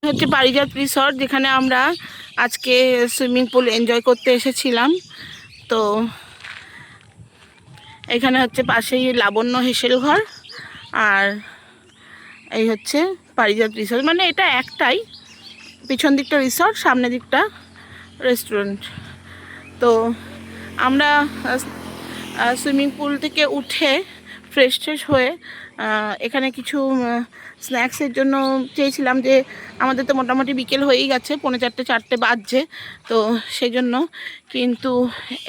হচ্ছে পারিজাত রিসর্ট, যেখানে আমরা আজকে সুইমিং পুল এনজয় করতে এসেছিলাম। তো এখানে হচ্ছে পাশেই লাবণ্য হেসেল ঘর, আর এই হচ্ছে পারিজাত রিসর্ট। মানে এটা একটাই, পিছন দিকটা রিসর্ট, সামনের দিকটা রেস্টুরেন্ট। তো আমরা সুইমিং পুল থেকে উঠে ফ্রেশ ট্রেশ হয়ে এখানে কিছু স্ন্যাক্সের জন্য চেয়েছিলাম, যে আমাদের তো মোটামুটি বিকেল হয়েই গেছে, 3:45-4 বাজছে। তো সেই জন্য কিন্তু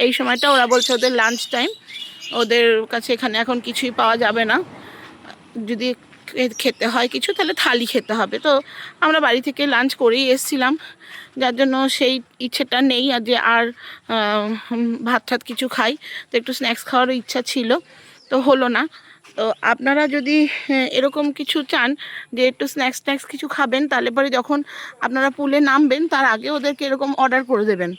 এই সময়টা ওরা বলছে ওদের লাঞ্চ টাইম, ওদের কাছে এখানে এখন কিছুই পাওয়া যাবে না, যদি খেতে হয় কিছু তাহলে থালি খেতে হবে। তো আমরা বাড়ি থেকে লাঞ্চ করেই এসেছিলাম, যার জন্য সেই ইচ্ছেটা নেই আর যে আর ভাত ঠাত কিছু খাই। তো একটু স্ন্যাক্স খাওয়ারও ইচ্ছা ছিল, তো হলো না। তো আপনারা যদি এরকম কিছু চান যে একটু স্ন্যাক্স কিছু খাবেন, তাহলে পরে যখন আপনারা পুলে নামবেন তার আগে ওদেরকে এরকম অর্ডার করে দেবেন,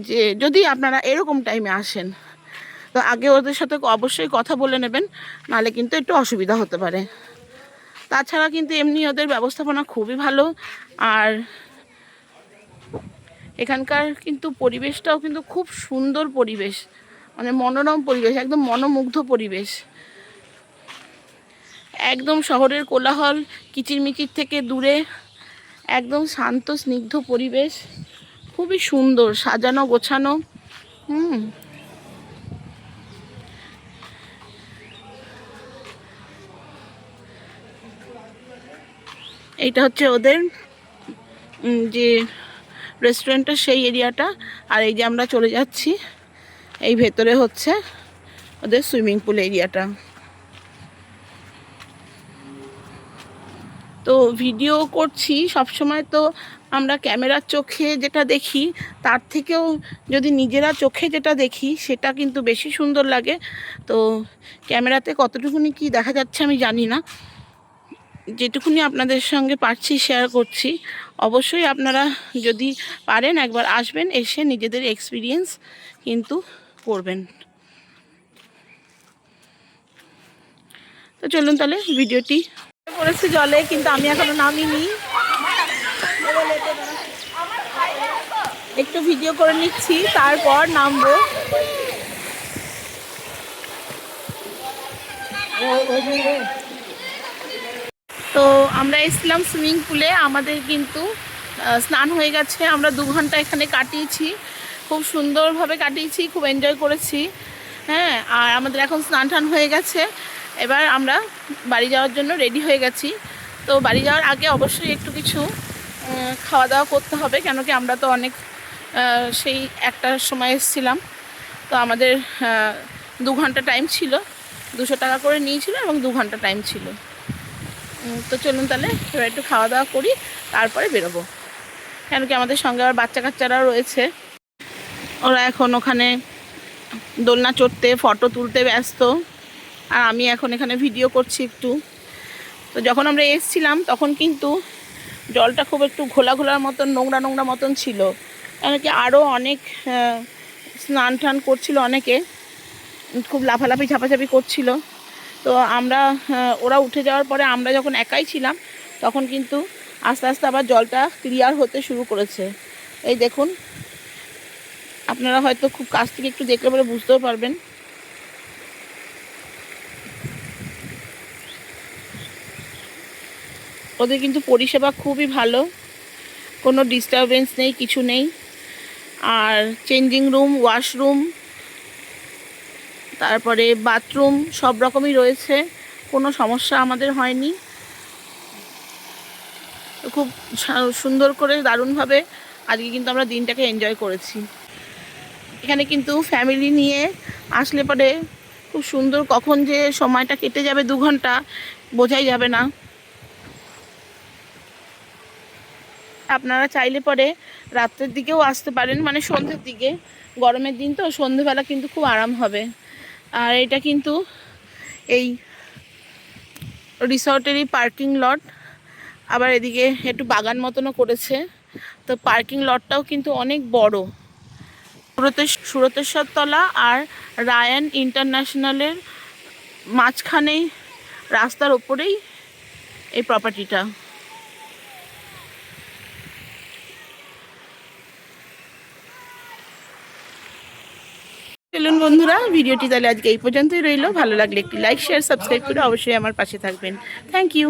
যে যদি আপনারা এরকম টাইমে আসেন তো আগে ওদের সাথে অবশ্যই কথা বলে নেবেন, নাহলে কিন্তু একটু অসুবিধা হতে পারে। তাছাড়া কিন্তু এমনি ওদের ব্যবস্থাপনা খুবই ভালো, আর এখানকার কিন্তু পরিবেশটাও কিন্তু খুব সুন্দর পরিবেশ, মানে মনোরম পরিবেশ, একদম মনোমুগ্ধ পরিবেশ। একদম শহরের কোলাহল কিচিরমিচির থেকে দূরে একদম শান্ত স্নিগ্ধ পরিবেশ, খুবই সুন্দর সাজানো গোছানো। এইটা হচ্ছে ওদের যে রেস্টুরেন্টের সেই এরিয়াটা, আর এই যে আমরা চলে যাচ্ছি এই ভেতরে হচ্ছে ওদের সুইমিং পুল এরিয়াটা। তো ভিডিও করছি সবসময়, তো আমরা ক্যামেরার চোখে যেটা দেখি তার থেকেও যদি নিজেরা চোখে যেটা দেখি সেটা কিন্তু বেশি সুন্দর লাগে। তো ক্যামেরাতে কতটুকুনি কি দেখা যাচ্ছে আমি জানি না, যেটুকুনি আপনাদের সঙ্গে পারছি শেয়ার করছি। অবশ্যই আপনারা যদি পারেন একবার আসবেন, এসে নিজেদের এক্সপিরিয়েন্স কিন্তু করবেন। তো চলুন তাহলে ভিডিওটি পড়েছি জলে, কিন্তু আমি এখনো নামিনি, একটু ভিডিও করে নিচ্ছি তারপর নামবো। তো আমরা এসেছিলাম সুইমিং পুলে, আমাদের কিন্তু স্নান হয়ে গেছে, আমরা 2 ঘন্টা এখানে কাটিয়েছি, খুব সুন্দরভাবে কাটিয়েছি, খুব এনজয় করেছি। হ্যাঁ, আর আমাদের এখন স্নান টান হয়ে গেছে, এবার আমরা বাড়ি যাওয়ার জন্য রেডি হয়ে গেছি। তো বাড়ি যাওয়ার আগে অবশ্যই একটু কিছু খাওয়া দাওয়া করতে হবে, কেন কি আমরা তো অনেক সেই 1টার সময় এসেছিলাম, তো আমাদের 2 ঘন্টা টাইম ছিল, 200 টাকা করে নিয়েছিল এবং 2 ঘন্টা টাইম ছিল। তো চলুন তাহলে এবার একটু খাওয়া দাওয়া করি, তারপরে বেরোবো, কেন কি আমাদের সঙ্গে আবার বাচ্চা কাচ্চারাও রয়েছে, ওরা এখন ওখানে দোলনা চড়তে ফটো তুলতে ব্যস্ত, আর আমি এখন এখানে ভিডিও করছি একটু। তো যখন আমরা এসেছিলাম তখন কিন্তু জলটা খুব একটু ঘোলা ঘোলার মতন, নোংরা নোংরা মতন ছিল, কেন কি আরও অনেক স্নান টান করছিল, অনেকে খুব লাফালাফি ঝাপাঝাপি করছিল। তো আমরা ওরা উঠে যাওয়ার পরে আমরা যখন একাই ছিলাম তখন কিন্তু আস্তে আস্তে আবার জলটা ক্লিয়ার হতে শুরু করেছে। এই দেখুন, আপনারা হয়তো খুব কাছ থেকে একটু দেখলে পরে বুঝতেও পারবেন। ওদের কিন্তু পরিষেবা খুবই ভালো, কোনো ডিস্টারবেন্স নেই, কিছু নেই। আর চেঞ্জিং রুম, ওয়াশরুম, তারপরে বাথরুম সব রকমই রয়েছে, কোনো সমস্যা আমাদের হয়নি। খুব সুন্দর করে দারুণভাবে আজকে কিন্তু আমরা দিনটাকে এনজয় করেছি। এখানে কিন্তু ফ্যামিলি নিয়ে আসলে পরে খুব সুন্দর, কখন যে সময়টা কেটে যাবে 2 ঘন্টা বোঝাই যাবে না। আপনারা চাইলে পরে রাত্রের দিকেও আসতে পারেন, মানে সন্ধ্যের দিকে, গরমের দিন তো সন্ধ্যেবেলা কিন্তু খুব আরাম হবে। আর এটা কিন্তু এই রিসর্টেরই পার্কিং লট, আবার এদিকে একটু বাগান মতনও করেছে। তো পার্কিং লটটাও কিন্তু অনেক বড়। সুরতেশ্বর তলা আর রায়ান ইন্টারন্যাশনালের মাঝখানেই, রাস্তার ওপরেই এই প্রপার্টিটা। চলুন বন্ধুরা, ভিডিওটি তাহলে আজকে এই পর্যন্তই রইলো। ভালো লাগলে একটি লাইক শেয়ার সাবস্ক্রাইব করে অবশ্যই আমার পাশে থাকবেন। Thank you.